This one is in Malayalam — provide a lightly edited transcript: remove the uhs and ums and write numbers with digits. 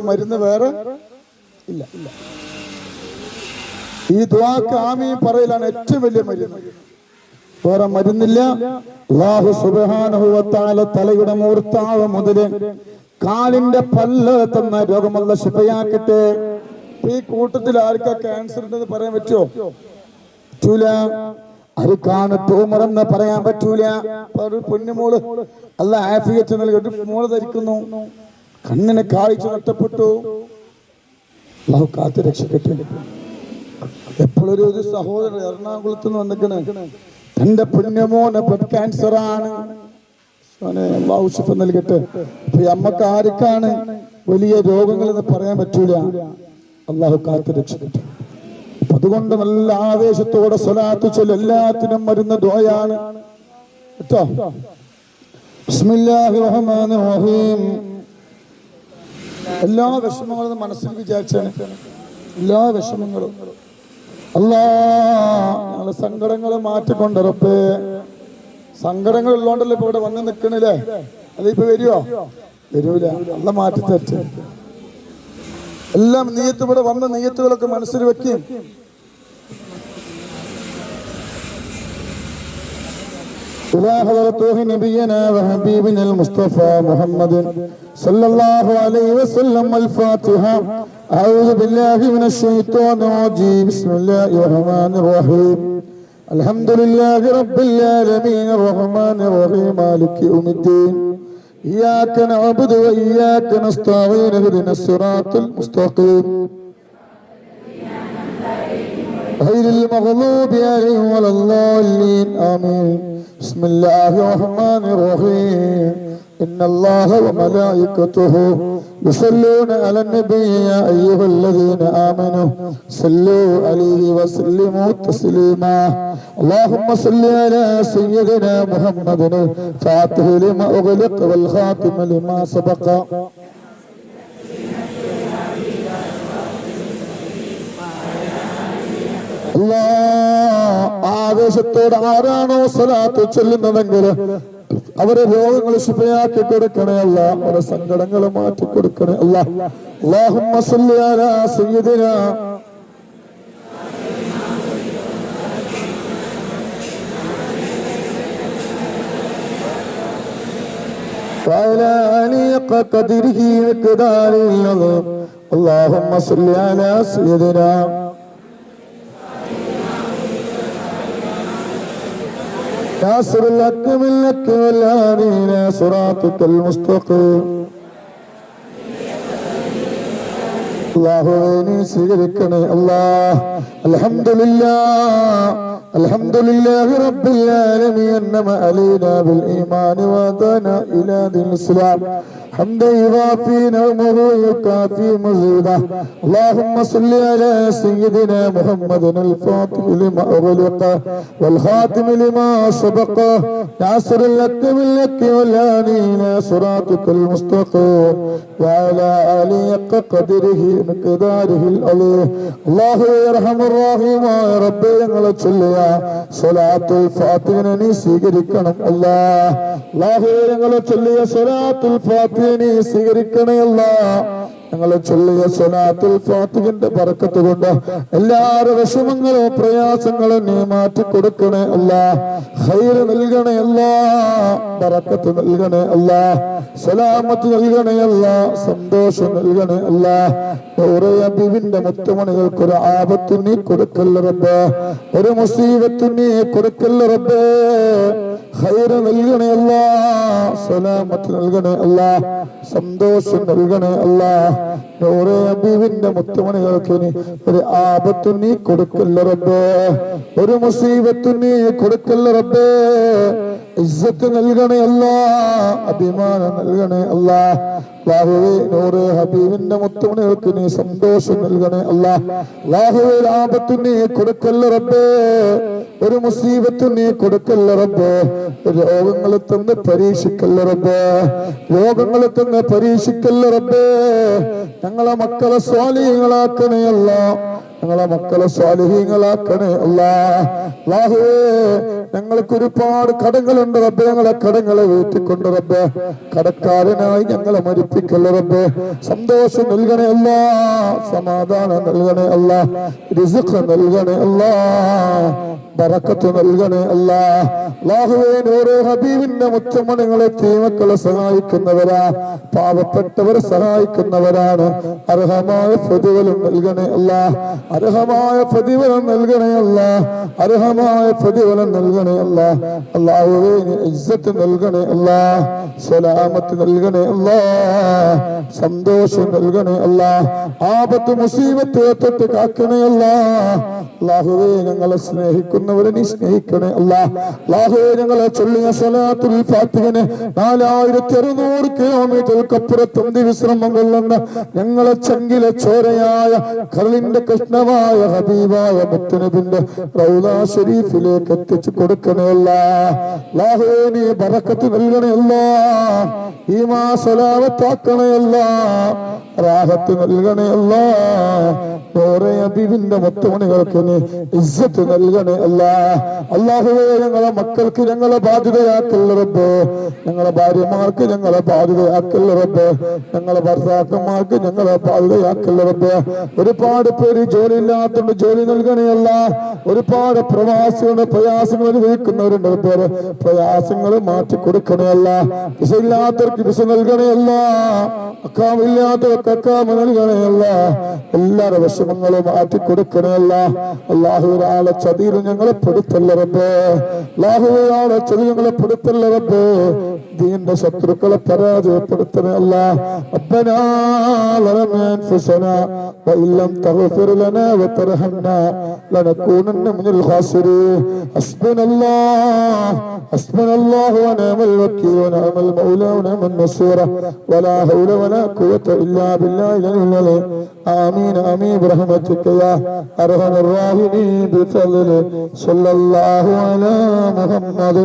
മരുന്ന് വേറെ ഇല്ല. ഈ ദുആക്ക് ആമീൻ പറയലാണ് ഏറ്റവും വലിയ മരുന്ന്. വേറെ മരുന്നില്ല. അല്ലാഹു സുബ്ഹാനഹു വ തആല തലയുടെ മൂർത്താവ് മുതൽ കാലിന്റെ പല്ല് തന്ന രോഗമുള്ള ശിഫയാക്കട്ടെ. ഈ കൂട്ടത്തിൽ ആർക്കാ ക്യാൻസർ ഉണ്ടെന്ന് പറയാൻ പറ്റുമോ? പറ്റൂല. ആർക്കാണ് ട്യൂമർ എന്ന് പറയാൻ പറ്റൂല. ഒരു പൊന്നുമോള് അല്ലാഹ് ആഫിയത്ത് നൽകി മോള് ധരിക്കുന്നു, കണ്ണിന് കാഴ്ച നഷ്ടപ്പെട്ടു. അല്ലാഹു കാത്ത് രക്ഷിക്കട്ടെ. എപ്പോഴൊരു സഹോദരൻ എറണാകുളത്ത് നിന്ന് വന്നിക്കണ്, തന്റെ പുണ്യമോന് ബ്ലഡ് ക്യാൻസർ ആണ്. അല്ലാഹു ശിഫ നൽകട്ടെ. അപ്പൊ അമ്മക്ക് ആർക്കാണ് വലിയ രോഗങ്ങൾ എന്ന് പറയാൻ പറ്റൂല. അല്ലാഹു കാത്ത് രക്ഷിക്കട്ടെ. അതുകൊണ്ട് നല്ല ആവേശത്തോടെ സ്വലാത്ത് ചൊല്ല്. എല്ലാത്തിനും മരുന്ന് ദുആയാണ് കേട്ടോ. ബിസ്മില്ലാഹിർ റഹ്മാനിർ റഹീം. എല്ലാ വിഷമങ്ങളും മനസ്സിൽ വിചാരിച്ചാണ്, എല്ലാ വിഷമങ്ങളും ഞങ്ങളെ സങ്കടങ്ങൾ മാറ്റിക്കൊണ്ട് റബ്ബേ. സങ്കടങ്ങൾ ഉള്ളോണ്ടല്ലോ ഇപ്പൊ ഇവിടെ വന്ന് നിക്കണില്ലേ? അതിപ്പോ വരുവോ? വരൂല. അല്ല മാറ്റി തരട്ടെ. എല്ലാം നീയത്ത് ഇവിടെ വന്ന നീയത്തുകളൊക്കെ മനസ്സിൽ വെക്കും. إلى حضرته نبينا وحبيبنا المصطفى محمد صلى الله عليه وسلم. الفاتحة. أعوذ بالله من الشيطان الرجيم. بسم الله الرحمن الرحيم. الحمد لله رب العالمين الرحمن الرحيم مالك يوم الدين. إياك نعبد وإياك نستعين اهدنا الصراط المستقيم غير المغضوب عليهم ولا الضالين آمين. بسم الله الرحمن الرحيم. إن الله وملائكته يصلون على النبي يا أيها الذين آمنوا صلوا عليه وسلموا تسليما. اللهم صل على سيدنا محمد الفاتح لما أغلق والخاتم لما سبق. ആവേശത്തോടെ ആരാണോ സ്വലാത്ത് ചൊല്ലുന്നതെങ്കിൽ അവരെ രോഗങ്ങൾ ശിഫയാക്കി കൊടുക്കണേ അല്ല, അവരെ സങ്കടങ്ങൾ മാറ്റി കൊടുക്കണേ അല്ല. അല്ലാഹുമ്മ സ്വല്ലി അലാ സയ്യിദിനാ وعلى آله قدره ومقداره العظيم. اللهم صل على سيدنا ناصر الحق بالحق والهادي إلى صراطك المستقيم. അല്ലാഹുവേ സ്വീകരിക്കണേ അല്ലാഹ്. അൽഹംദുലില്ലാഹി റബ്ബിൽ ആലമീൻ അന്നമ അലൈനാ ബിൽ ഈമാനി വദാന ഇലാ ദിൽ ഇസ്ലാം حمدا يوافي نعمه ويكافي مزيدا. اللهم صل على سيدنا محمد الفاتح لما أغلق والخاتم لما سبق ناصر الحق بالحق والهادي إلى صراطك المستقيم وعلى آله حق قدره مقداره العظيم. الله يرحم الراحم يا رب ഞങ്ങളെ ചൊല്ലിയ സ്വലാത്തുൽ ഫാത്തിഹ നീ സ്വീകരിക്കണം അല്ലാഹ്. അല്ലാഹു ഞങ്ങളെ ചൊല്ലിയ സ്വലാത്തുൽ ഫാത്തിഹ നീ സ്വീകരിക്കണേ അല്ലാഹ്. ഞങ്ങളെ ചൊല്ലിയ സ്വലാത്തുൽ ഫാത്തിഹിന്റെ ബറക്കത്ത് കൊണ്ട് എല്ലാവരുടെ വിഷമങ്ങളും പ്രയാസങ്ങളും നീ മാറ്റി കൊടുക്കണേ അല്ലാഹ്. ഖൈർ നൽകണേ അല്ലാഹ്, ബറക്കത്ത് നൽകണേ അല്ലാഹ്, സലാമത്ത് നൽകണേ അല്ലാഹ്, സന്തോഷം നൽകണേ അല്ലാഹ്. ഓരോ ഹബീബിന്റെ മുത്തുമണികൾക്ക് ഒരു ആപത്തും നീ കൊടുക്കല്ല റബ്ബേ, ഒരു മുസീബത്തും നീ കൊടുക്കല്ല റബ്ബേ. ഖൈർ നൽകണേ അല്ലാഹ്, സലാമത്ത് നൽകണേ അല്ലാഹ്, സന്തോഷം നൽകണേ അല്ലാഹ്. ഓരോ ഹബീബിന്റെ മുത്തുമണികൾക്ക് നീ ഒരു ആപത്തും നീ കൊടുക്കല്ല റബ്ബേ, ഒരു മുസീബത്തും നീ കൊടുക്കല്ല റബ്ബേ. ഇസ്സത്ത് നൽകണേ അല്ലാഹ്, അഭിമാനം നൽകണേ അല്ലാഹ്. അല്ലാഹുവേ നൂറ് ഹബീബിന്റെ മുത്തുമണികൾക്ക് നീ സന്തോഷം നൽകണേ അല്ലാഹ്. അല്ലാഹുവേ ആപത്തും നീ കൊടുക്കല്ല റബ്ബേ, ഒരു മുസീബത്തും നീ കൊടുക്കല്ല റബ്ബേ. രോഗങ്ങൾ തന്ന് പരീക്ഷിക്കല്ല റബ്ബേ, രോഗങ്ങൾ തന്ന് പരീക്ഷിക്കല്ല റബ്ബേ. ഞങ്ങളെ മക്കളെ സ്വാലിഹീങ്ങളാക്കണേ അല്ലാഹ്, ഞങ്ങളെ മക്കളെ സ്വാലിഹീങ്ങളാക്കണേ അല്ലാഹുവേ. ഞങ്ങൾക്ക് ഒരുപാട് കടങ്ങളുണ്ട് റബ്ബേ, ഞങ്ങളെ കടങ്ങളെ വീട്ടിക്കൊണ്ട് റബ്ബേ, കടക്കാരനായി ഞങ്ങളെ മരിപ്പിക്കല്ല റബ്ബേ. സന്തോഷം നൽകണേ അല്ലാ, സമാധാനം നൽകണേ അല്ലാ, റിസ്ഖ് നൽകണേ അല്ലാ, ബറക്കത്ത് നൽകണേ അല്ലാ. അല്ലാഹുവേ, നൂറെ ഹബീബിന്റെ മുത്തമണികളെ തീമക്കളെ സഹായിക്കുന്നവരാ, പാവപ്പെട്ടവരെ സഹായിക്കുന്നവരാണ്. അർഹമായ പ്രതിഫലം നൽകണേ അല്ലാ, അർഹമായ പ്രതിഫലം നൽകണേ അല്ലാ, അർഹമായ പ്രതിഫലം നൽകണേ അല്ലാ. അല്ലാഹുവേ, ഇസ്സത്ത് നൽകണേ അല്ലാ, സലാമത്ത് നൽകണേ അല്ലാ, സന്തോഷം നൽകണേ അല്ലാ, ആപത്ത് മുസീബത്ത് തൊട്ട് കാക്കണേ അല്ലാ. അല്ലാഹുവേ, ഞങ്ങളെ സ്നേഹിക്കുന്നവരെ നീ സ്നേഹിക്കണേ അല്ലാ. അല്ലാഹുവേ, ഞങ്ങളെ ചൊല്ലിയ സ്വലാത്തുൽ ഫാത്തിഹനെ 4600 കിലോമീറ്റർക്കപ്പുറത്തും വിശ്രമം കൊള്ളുന്ന ഞങ്ങളെ ചങ്കിലെ ചോരയായ കരളിന്റെ കൃഷ്ണമായ ഹബീബായ മുത്തുനബിന്റെ റൗള ശരീഫിലേക്ക് എത്തിച്ചു കൊടുക്കണേ അല്ലാ. അല്ലാഹുവേ, നീ ബറക്കത്ത് നൽകണേ അല്ലാ, ഈമാ സലാമത്താക്കണേ അല്ലാ, റാഹത്ത് നൽകണേ അല്ലാ. നൂറെ ഹബീബിന്റെ മുത്തുമണികൾക്ക് നീ ഇസ്സത്ത് നൽകണേ അല്ലാ. അല്ലാഹുവേ, ഞങ്ങളെ മക്കൾക്ക് ഞങ്ങളെ ബാധ്യതയാക്കല്ല റബ്ബേ, ഞങ്ങളെ ഭാര്യമാർക്ക് ഞങ്ങളെ ബാധ്യതയാക്കല്ല റബ്ബേ, ഞങ്ങളെ ഭർത്താക്കന്മാർക്ക് ഞങ്ങളെ ബാധ്യതയാക്കല്ല റബ്ബേ. ഒരുപാട് പേര് ജോലി ഇല്ലാത്തതുകൊണ്ട് ജോലി നൽകണേ അല്ലാ. ഒരുപാട് പ്രവാസികളുടെ പ്രയാസങ്ങൾ അനുഭവിക്കുന്നവരുണ്ട് റബ്ബേ, പ്രയാസങ്ങൾ മാറ്റി കൊടുക്കണേ അല്ലാ. വിസ ഇല്ലാത്തവർക്ക് വിസ നൽകണേ അല്ലാ, അക്കാമില്ലാത്തവർക്ക് അക്കാമ നൽകണേ അല്ലാ. എല്ലാവരുടെ വിഷമങ്ങളും മാറ്റി കൊടുക്കണേ അല്ലാ. അല്ലാഹുവിനെ ചതിയിൽ ഞങ്ങളെ പെടുത്തല്ല റബ്ബേ, അല്ലാഹുവിനെ ചതി ഞങ്ങളെ പെടുത്തല്ല റബ്ബേ. ദീന്റെ ശത്രുക്കളെ പരാജയപ്പെടുത്തണേ അല്ലാ. ربنا ظلمنا أنفسنا وإن لم تغفر لنا وترحمنا لنكونن من الخاسرين. حسبنا الله ونعم الوكيل ونعم المولى ونعم النصير ولا حول ولا قوة إلا بالله العلي. آمين آمين برحمتك يا أرحم الراحمين بفضله. صلى الله على محمد.